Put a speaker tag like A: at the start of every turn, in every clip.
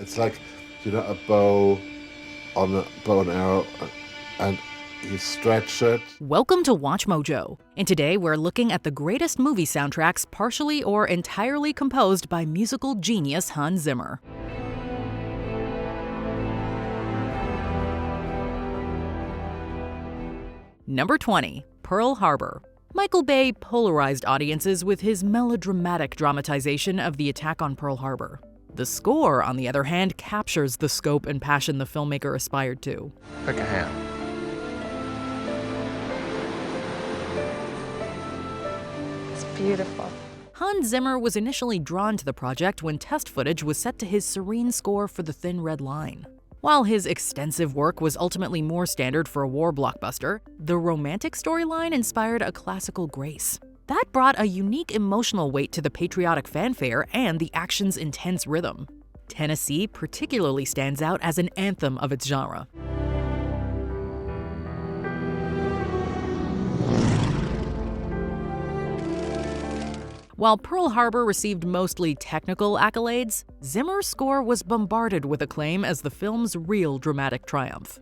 A: It's like, a bow on a bow and arrow, and you stretch it.
B: Welcome to Watch Mojo, and today we're looking at the greatest movie soundtracks partially or entirely composed by musical genius Hans Zimmer. Number 20, Pearl Harbor. Michael Bay polarized audiences with his melodramatic dramatization of the attack on Pearl Harbor. The score, on the other hand, captures the scope and passion the filmmaker aspired to.
C: Pick a hand.
D: It's beautiful.
B: Hans Zimmer was initially drawn to the project when test footage was set to his serene score for The Thin Red Line. While his extensive work was ultimately more standard for a war blockbuster, the romantic storyline inspired a classical grace. That brought a unique emotional weight to the patriotic fanfare and the action's intense rhythm. Tennessee particularly stands out as an anthem of its genre. While Pearl Harbor received mostly technical accolades, Zimmer's score was bombarded with acclaim as the film's real dramatic triumph.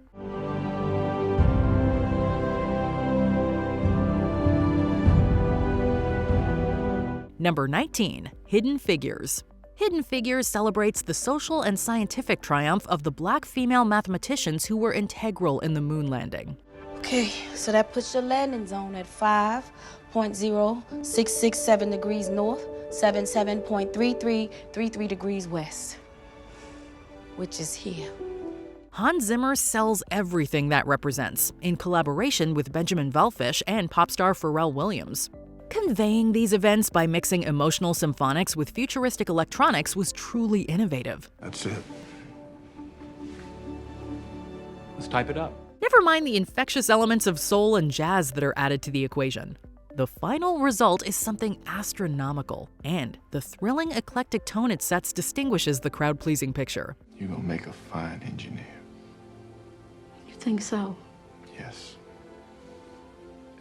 B: Number 19, Hidden Figures. Hidden Figures celebrates the social and scientific triumph of the black female mathematicians who were integral in the moon landing.
D: Okay, so that puts your landing zone at 5.0667 degrees north, 77.3333 degrees west, which is here.
B: Hans Zimmer sells everything that represents, in collaboration with Benjamin Wellfish and pop star Pharrell Williams. Conveying these events by mixing emotional symphonics with futuristic electronics was truly innovative.
C: That's it. Let's type it up.
B: Never mind the infectious elements of soul and jazz that are added to the equation. The final result is something astronomical, and the thrilling, eclectic tone it sets distinguishes the crowd-pleasing picture.
C: You're gonna make a fine engineer.
D: You think so?
C: Yes.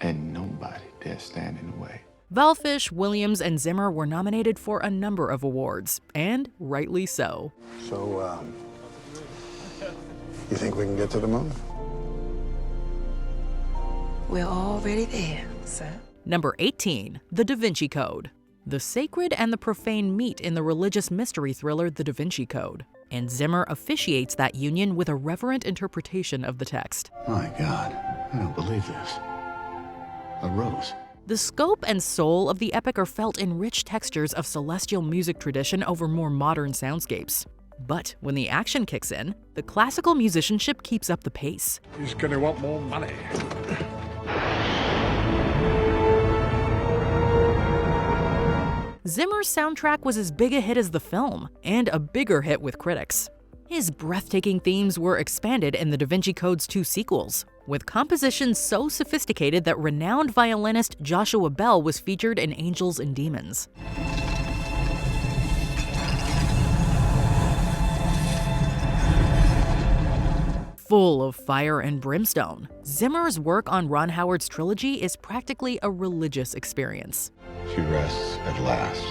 C: And nobody dare stand in the way.
B: Wellfish, Williams, and Zimmer were nominated for a number of awards, and rightly so.
E: So, you think we can get to the moon?
D: We're already there, sir.
B: Number 18, The Da Vinci Code. The sacred and the profane meet in the religious mystery thriller The Da Vinci Code, and Zimmer officiates that union with a reverent interpretation of the text.
E: My God, I don't believe this. A rose.
B: The scope and soul of the epic are felt in rich textures of celestial music tradition over more modern soundscapes. But when the action kicks in, the classical musicianship keeps up the pace.
C: He's gonna want more money.
B: Zimmer's soundtrack was as big a hit as the film, and a bigger hit with critics. His breathtaking themes were expanded in the Da Vinci Code's 2 sequels, with compositions so sophisticated that renowned violinist Joshua Bell was featured in Angels and Demons. Full of fire and brimstone, Zimmer's work on Ron Howard's trilogy is practically a religious experience.
E: She rests at last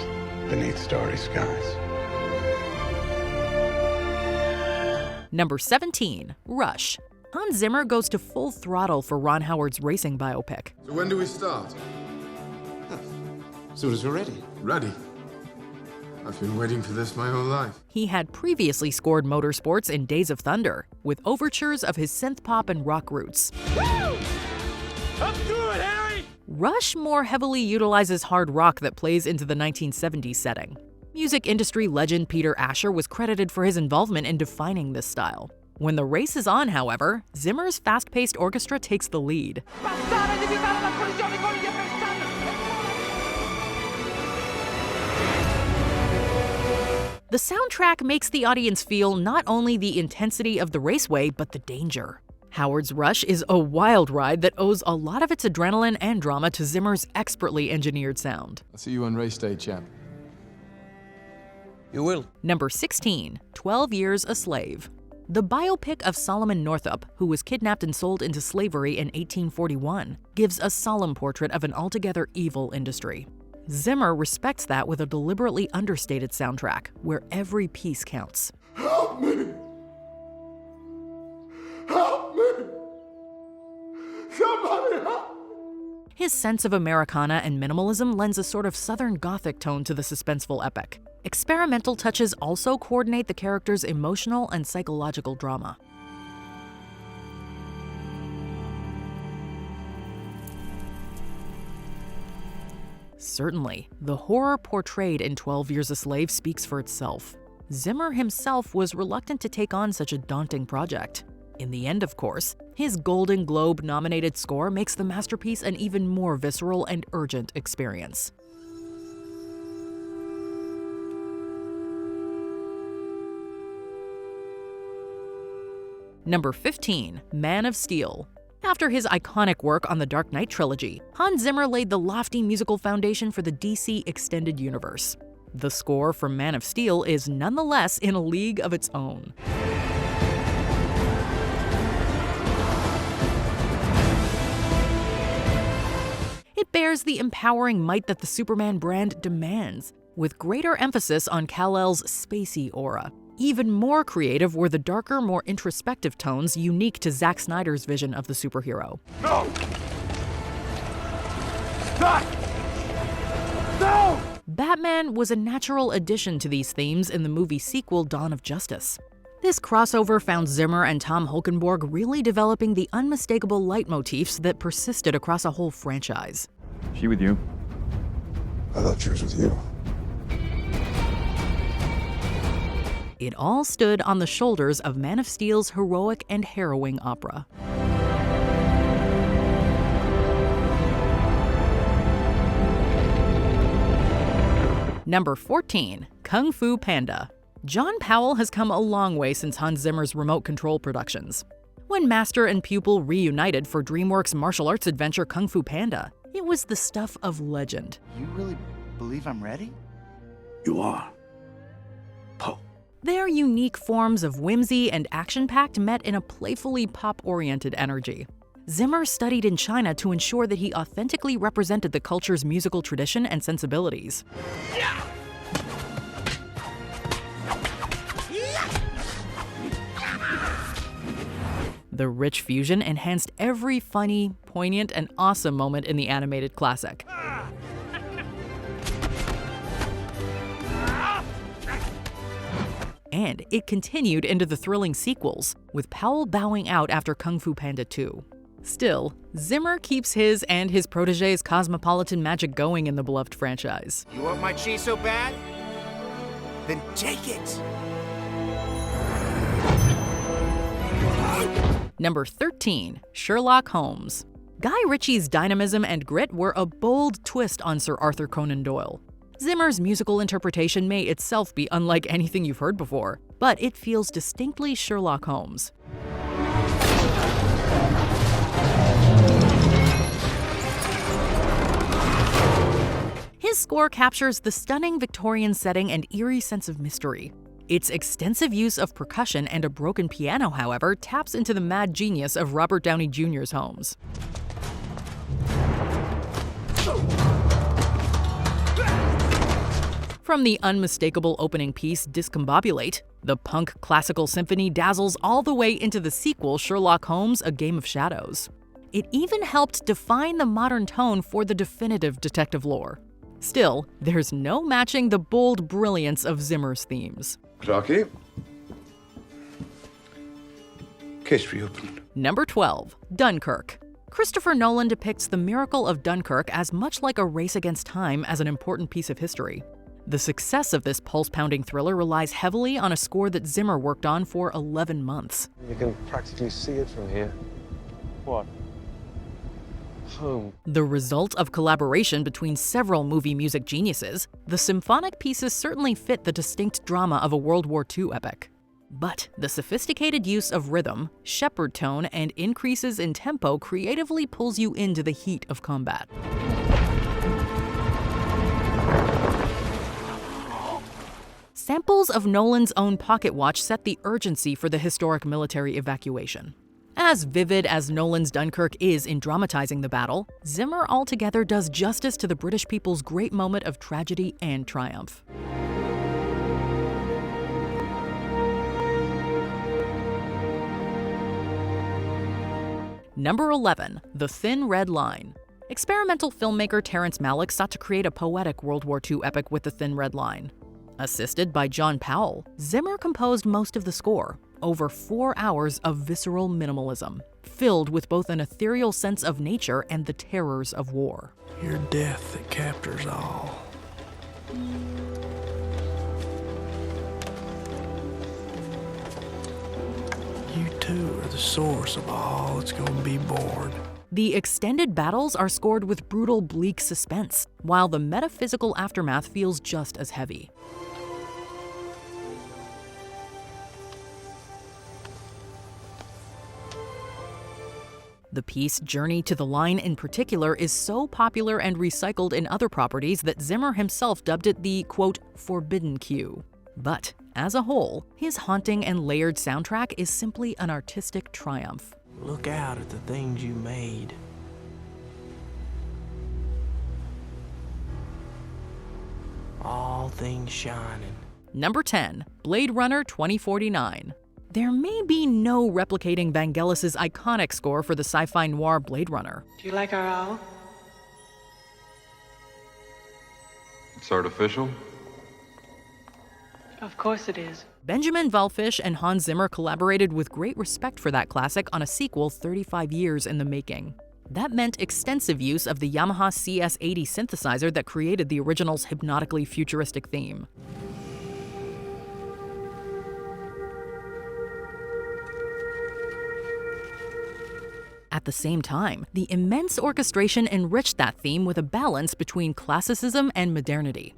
E: beneath starry skies.
B: Number 17, Rush. Hans Zimmer goes to full throttle for Ron Howard's racing biopic.
F: So when do we start?
E: As soon as we're ready.
F: Ready? I've been waiting for this my whole life.
B: He had previously scored motorsports in Days of Thunder, with overtures of his synth-pop and rock roots.
G: Woo! Up to it, Harry!
B: Rush more heavily utilizes hard rock that plays into the 1970s setting. Music industry legend Peter Asher was credited for his involvement in defining this style. When the race is on, however, Zimmer's fast-paced orchestra takes the lead. The soundtrack makes the audience feel not only the intensity of the raceway, but the danger. Howard's Rush is a wild ride that owes a lot of its adrenaline and drama to Zimmer's expertly engineered sound.
F: I'll see you on race day, champ.
G: You will.
B: Number 16, 12 Years a Slave. The biopic of Solomon Northup, who was kidnapped and sold into slavery in 1841, gives a solemn portrait of an altogether evil industry. Zimmer respects that with a deliberately understated soundtrack, where every piece counts.
A: Help me! Help me! Somebody help!
B: His sense of Americana and minimalism lends a sort of Southern Gothic tone to the suspenseful epic. Experimental touches also coordinate the character's emotional and psychological drama. Certainly, the horror portrayed in 12 Years a Slave speaks for itself. Zimmer himself was reluctant to take on such a daunting project. In the end, of course, his Golden Globe-nominated score makes the masterpiece an even more visceral and urgent experience. Number 15, Man of Steel. After his iconic work on the Dark Knight trilogy, Hans Zimmer laid the lofty musical foundation for the DC Extended Universe. The score from Man of Steel is nonetheless in a league of its own. It bears the empowering might that the Superman brand demands, with greater emphasis on Kal-El's spacey aura. Even more creative were the darker, more introspective tones unique to Zack Snyder's vision of the superhero.
G: No! Stop! No!
B: Batman was a natural addition to these themes in the movie sequel Dawn of Justice. This crossover found Zimmer and Tom Holkenborg really developing the unmistakable leitmotifs that persisted across a whole franchise.
C: She with you?
E: I thought she was with you.
B: It all stood on the shoulders of Man of Steel's heroic and harrowing opera. Number 14, Kung Fu Panda. John Powell has come a long way since Hans Zimmer's remote control productions. When master and pupil reunited for DreamWorks' martial arts adventure Kung Fu Panda, it was the stuff of legend.
H: You really believe I'm ready?
E: You are. Poe.
B: Their unique forms of whimsy and action-packed met in a playfully pop-oriented energy. Zimmer studied in China to ensure that he authentically represented the culture's musical tradition and sensibilities. The rich fusion enhanced every funny, poignant, and awesome moment in the animated classic. And it continued into the thrilling sequels, with Powell bowing out after Kung Fu Panda 2. Still, Zimmer keeps his and his protege's cosmopolitan magic going in the beloved franchise.
H: You want my cheese so bad? Then take it!
B: Number 13, Sherlock Holmes. Guy Ritchie's dynamism and grit were a bold twist on Sir Arthur Conan Doyle. Zimmer's musical interpretation may itself be unlike anything you've heard before, but it feels distinctly Sherlock Holmes. His score captures the stunning Victorian setting and eerie sense of mystery. Its extensive use of percussion and a broken piano, however, taps into the mad genius of Robert Downey Jr.'s Holmes. From the unmistakable opening piece Discombobulate, the punk classical symphony dazzles all the way into the sequel Sherlock Holmes: A Game of Shadows. It even helped define the modern tone for the definitive detective lore. Still, there's no matching the bold brilliance of Zimmer's themes.
E: Clarky. Case reopened.
B: Number 12, Dunkirk. Christopher Nolan depicts the miracle of Dunkirk as much like a race against time as an important piece of history. The success of this pulse-pounding thriller relies heavily on a score that Zimmer worked on for 11 months.
I: You can practically see it from here. What? Home.
B: The result of collaboration between several movie music geniuses, the symphonic pieces certainly fit the distinct drama of a World War II epic. But the sophisticated use of rhythm, shepherd tone, and increases in tempo creatively pulls you into the heat of combat. Samples of Nolan's own pocket watch set the urgency for the historic military evacuation. As vivid as Nolan's Dunkirk is in dramatizing the battle, Zimmer altogether does justice to the British people's great moment of tragedy and triumph. Number 11. The Thin Red Line. Experimental filmmaker Terrence Malick sought to create a poetic World War II epic with The Thin Red Line. Assisted by John Powell, Zimmer composed most of the score, over 4 hours of visceral minimalism, filled with both an ethereal sense of nature and the terrors of war.
J: Your death that captures all. You too are the source of all that's going to be born.
B: The extended battles are scored with brutal, bleak suspense, while the metaphysical aftermath feels just as heavy. The piece Journey to the Line in particular is so popular and recycled in other properties that Zimmer himself dubbed it the, quote, forbidden cue. But, as a whole, his haunting and layered soundtrack is simply an artistic triumph.
J: Look out at the things you made. All things shining.
B: Number 10. Blade Runner 2049. There may be no replicating Vangelis's iconic score for the sci-fi noir Blade Runner.
K: Do you like our owl?
L: It's artificial?
K: Of course it is.
B: Benjamin Wallfisch and Hans Zimmer collaborated with great respect for that classic on a sequel 35 years in the making. That meant extensive use of the Yamaha CS80 synthesizer that created the original's hypnotically futuristic theme. At the same time, the immense orchestration enriched that theme with a balance between classicism and modernity.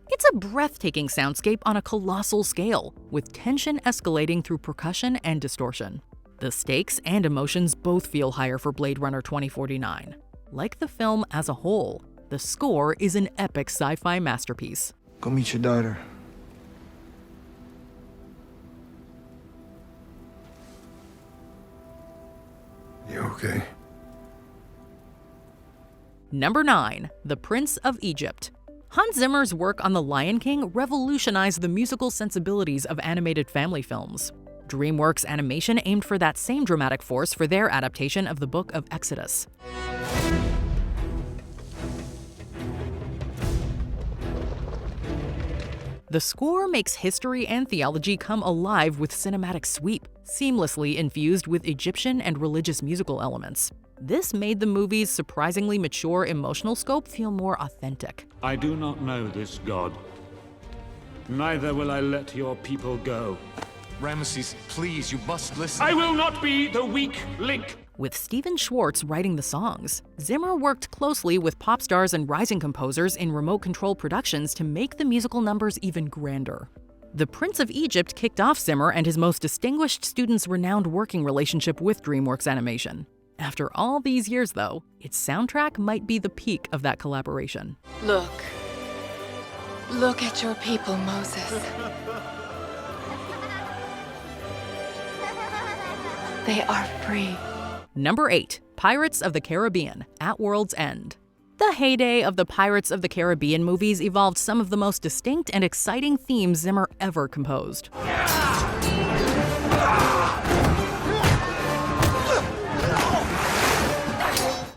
B: It's a breathtaking soundscape on a colossal scale, with tension escalating through percussion and distortion. The stakes and emotions both feel higher for Blade Runner 2049. Like the film as a whole, the score is an epic sci-fi masterpiece.
J: Go meet your daughter.
F: You okay?
B: Number 9. The Prince of Egypt. Hans Zimmer's work on The Lion King revolutionized the musical sensibilities of animated family films. DreamWorks Animation aimed for that same dramatic force for their adaptation of the Book of Exodus. The score makes history and theology come alive with cinematic sweep, seamlessly infused with Egyptian and religious musical elements. This made the movie's surprisingly mature emotional scope feel more authentic.
M: I do not know this god. Neither will I let your people go.
H: Ramesses, please, you must listen.
M: I will not be the weak link.
B: With Stephen Schwartz writing the songs, Zimmer worked closely with pop stars and rising composers in remote control productions to make the musical numbers even grander. The Prince of Egypt kicked off Zimmer and his most distinguished student's renowned working relationship with DreamWorks Animation. After all these years, though, its soundtrack might be the peak of that collaboration.
D: Look. Look at your people, Moses. They are free.
B: Number 8. Pirates of the Caribbean, At World's End. The heyday of the Pirates of the Caribbean movies evolved some of the most distinct and exciting themes Zimmer ever composed.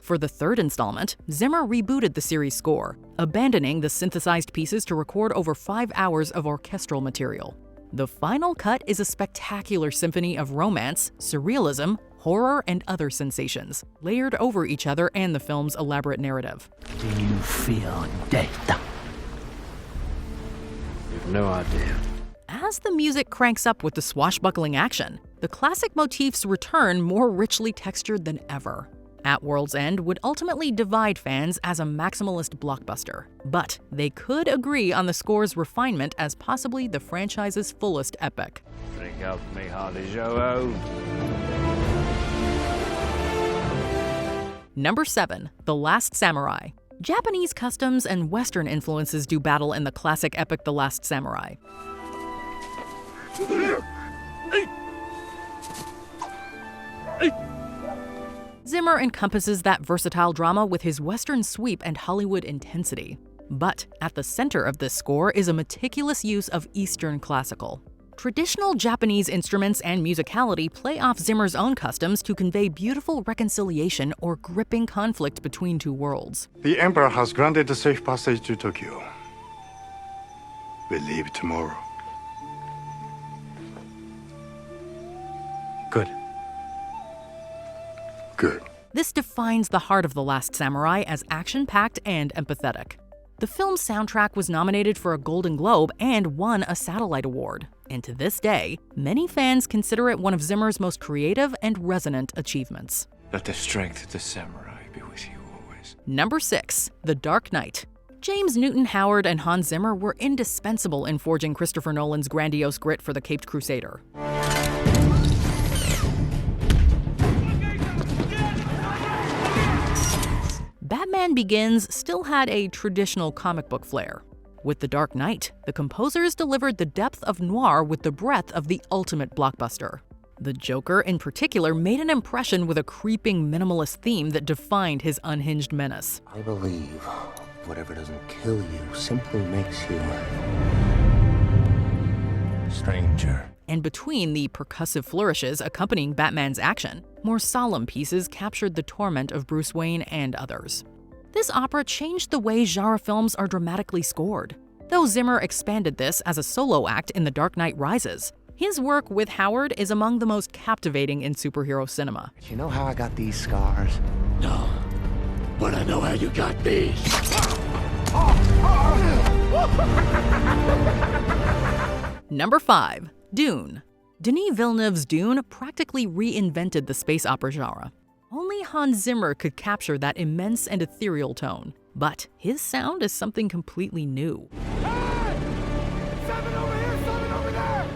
B: For the third installment, Zimmer rebooted the series score, abandoning the synthesized pieces to record over 5 hours of orchestral material. The final cut is a spectacular symphony of romance, surrealism, horror, and other sensations, layered over each other and the film's elaborate narrative.
E: Do you feel death?
I: You've no idea.
B: As the music cranks up with the swashbuckling action, the classic motifs return more richly textured than ever. At World's End would ultimately divide fans as a maximalist blockbuster, but they could agree on the score's refinement as possibly the franchise's fullest epic.
I: Drink up me hearty Joe.
B: Number 7. The Last Samurai. Japanese customs and Western influences do battle in the classic epic The Last Samurai. Zimmer encompasses that versatile drama with his Western sweep and Hollywood intensity. But at the center of this score is a meticulous use of Eastern classical. Traditional Japanese instruments and musicality play off Zimmer's own customs to convey beautiful reconciliation or gripping conflict between two worlds.
E: The Emperor has granted a safe passage to Tokyo. We leave tomorrow. Good. Good.
B: This defines the heart of The Last Samurai as action-packed and empathetic. The film's soundtrack was nominated for a Golden Globe and won a Satellite Award. And to this day, many fans consider it one of Zimmer's most creative and resonant achievements.
C: Let the strength of the samurai be with you always.
B: Number 6. The Dark Knight. James Newton Howard and Hans Zimmer were indispensable in forging Christopher Nolan's grandiose grit for the Caped Crusader. Batman Begins still had a traditional comic book flair. With The Dark Knight, the composers delivered the depth of noir with the breadth of the ultimate blockbuster. The Joker, in particular, made an impression with a creeping minimalist theme that defined his unhinged menace.
K: I believe whatever doesn't kill you simply makes you stranger.
B: And between the percussive flourishes accompanying Batman's action, more solemn pieces captured the torment of Bruce Wayne and others. This opera changed the way genre films are dramatically scored. Though Zimmer expanded this as a solo act in The Dark Knight Rises, his work with Howard is among the most captivating in superhero cinema.
K: You know how I got these scars?
G: No, but I know how you got these.
B: Number 5. Dune. Denis Villeneuve's Dune practically reinvented the space opera genre. Only Hans Zimmer could capture that immense and ethereal tone. But his sound is something completely new.
G: Hey! 7 over here, 7 over there!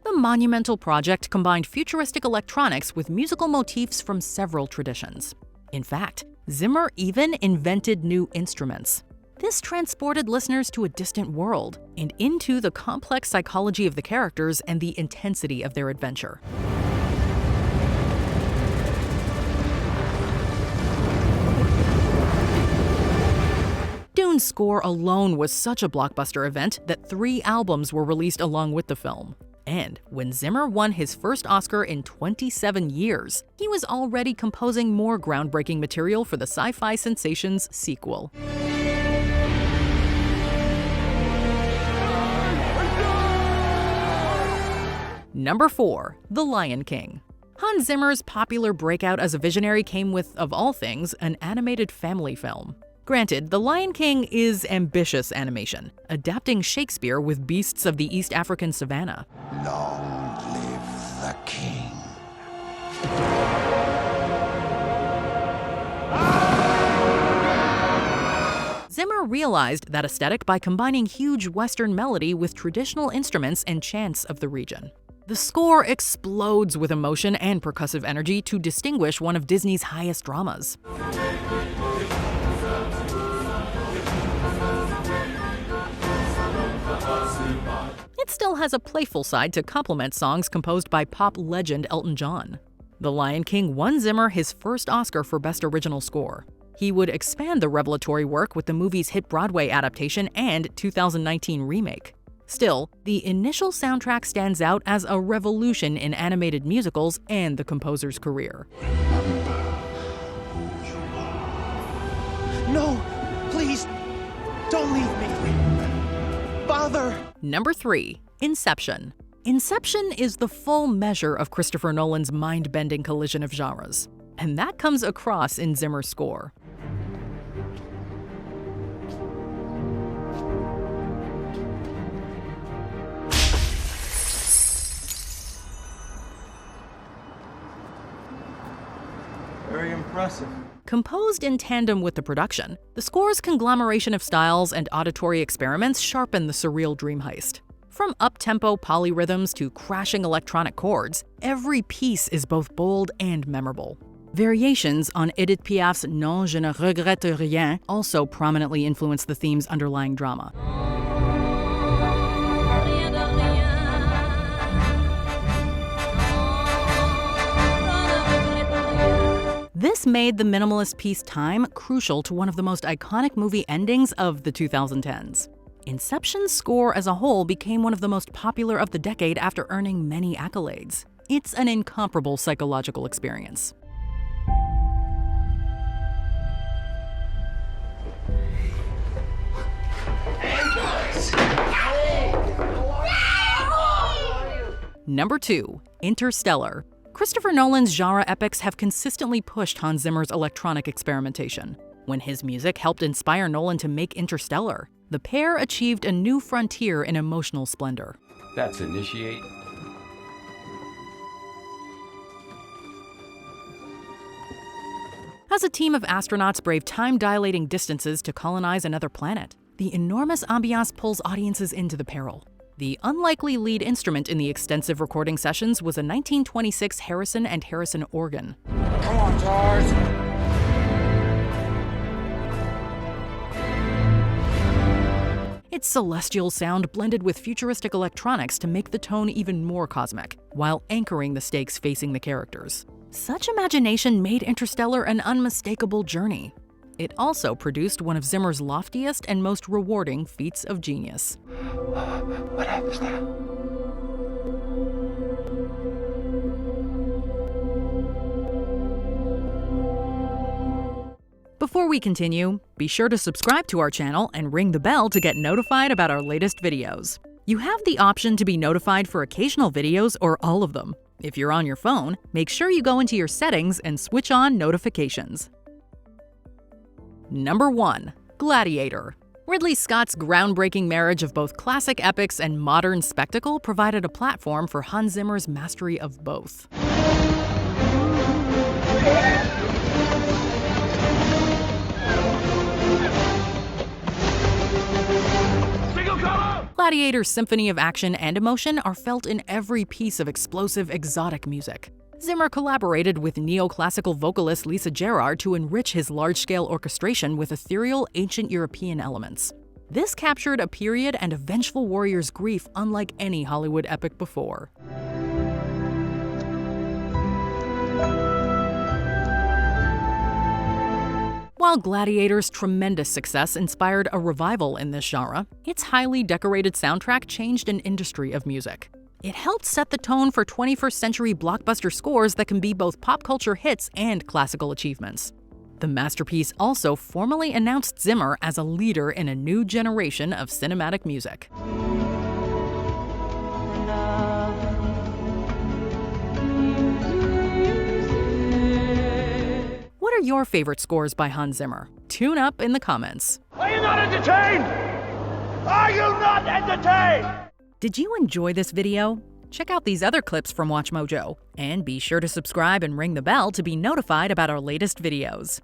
G: Go!
B: The monumental project combined futuristic electronics with musical motifs from several traditions. In fact, Zimmer even invented new instruments. This transported listeners to a distant world and into the complex psychology of the characters and the intensity of their adventure. Dune's score alone was such a blockbuster event that 3 albums were released along with the film. And when Zimmer won his first Oscar in 27 years, he was already composing more groundbreaking material for the sci-fi sensation's sequel. Number 4. The Lion King. Hans Zimmer's popular breakout as a visionary came with, of all things, an animated family film. Granted, The Lion King is ambitious animation, adapting Shakespeare with beasts of the East African savanna.
K: Long live the king.
B: Zimmer realized that aesthetic by combining huge Western melody with traditional instruments and chants of the region. The score explodes with emotion and percussive energy to distinguish one of Disney's highest dramas. It still has a playful side to complement songs composed by pop legend Elton John. The Lion King won Zimmer his first Oscar for Best Original Score. He would expand the revelatory work with the movie's hit Broadway adaptation and 2019 remake. Still, the initial soundtrack stands out as a revolution in animated musicals and the composer's career.
K: No, please, don't leave me. Father!
B: Number 3. Inception. Inception is the full measure of Christopher Nolan's mind-bending collision of genres. And that comes across in Zimmer's score.
I: Very impressive.
B: Composed in tandem with the production, the score's conglomeration of styles and auditory experiments sharpen the surreal dream heist. From up-tempo polyrhythms to crashing electronic chords, every piece is both bold and memorable. Variations on Edith Piaf's Non, je ne regrette rien also prominently influence the theme's underlying drama. This This made the minimalist piece Time crucial to one of the most iconic movie endings of the 2010s. Inception's score as a whole became one of the most popular of the decade after earning many accolades. It's an incomparable psychological experience. Number 2. Interstellar. Christopher Nolan's genre epics have consistently pushed Hans Zimmer's electronic experimentation. When his music helped inspire Nolan to make Interstellar, the pair achieved a new frontier in emotional splendor.
I: That's initiate.
B: As a team of astronauts brave time-dilating distances to colonize another planet, the enormous ambiance pulls audiences into the peril. The unlikely lead instrument in the extensive recording sessions was a 1926 Harrison & Harrison organ.
G: Come on, George.
B: Its celestial sound blended with futuristic electronics to make the tone even more cosmic, while anchoring the stakes facing the characters. Such imagination made Interstellar an unmistakable journey. It also produced one of Zimmer's loftiest and most rewarding feats of genius.
K: What happens now?
B: Before we continue, be sure to subscribe to our channel and ring the bell to get notified about our latest videos. You have the option to be notified for occasional videos or all of them. If you're on your phone, make sure you go into your settings and switch on notifications. Number 1. Gladiator. Ridley Scott's groundbreaking marriage of both classic epics and modern spectacle provided a platform for Hans Zimmer's mastery of both. Gladiator's symphony of action and emotion are felt in every piece of explosive, exotic music. Zimmer collaborated with neoclassical vocalist Lisa Gerrard to enrich his large-scale orchestration with ethereal, ancient European elements. This captured a period and a vengeful warrior's grief unlike any Hollywood epic before. While Gladiator's tremendous success inspired a revival in this genre, its highly decorated soundtrack changed an industry of music. It helped set the tone for 21st century blockbuster scores that can be both pop culture hits and classical achievements. The masterpiece also formally announced Zimmer as a leader in a new generation of cinematic music. What are your favorite scores by Hans Zimmer? Tune up in the comments.
G: Are you not entertained? Are you not entertained?
B: Did you enjoy this video? Check out these other clips from WatchMojo, and be sure to subscribe and ring the bell to be notified about our latest videos.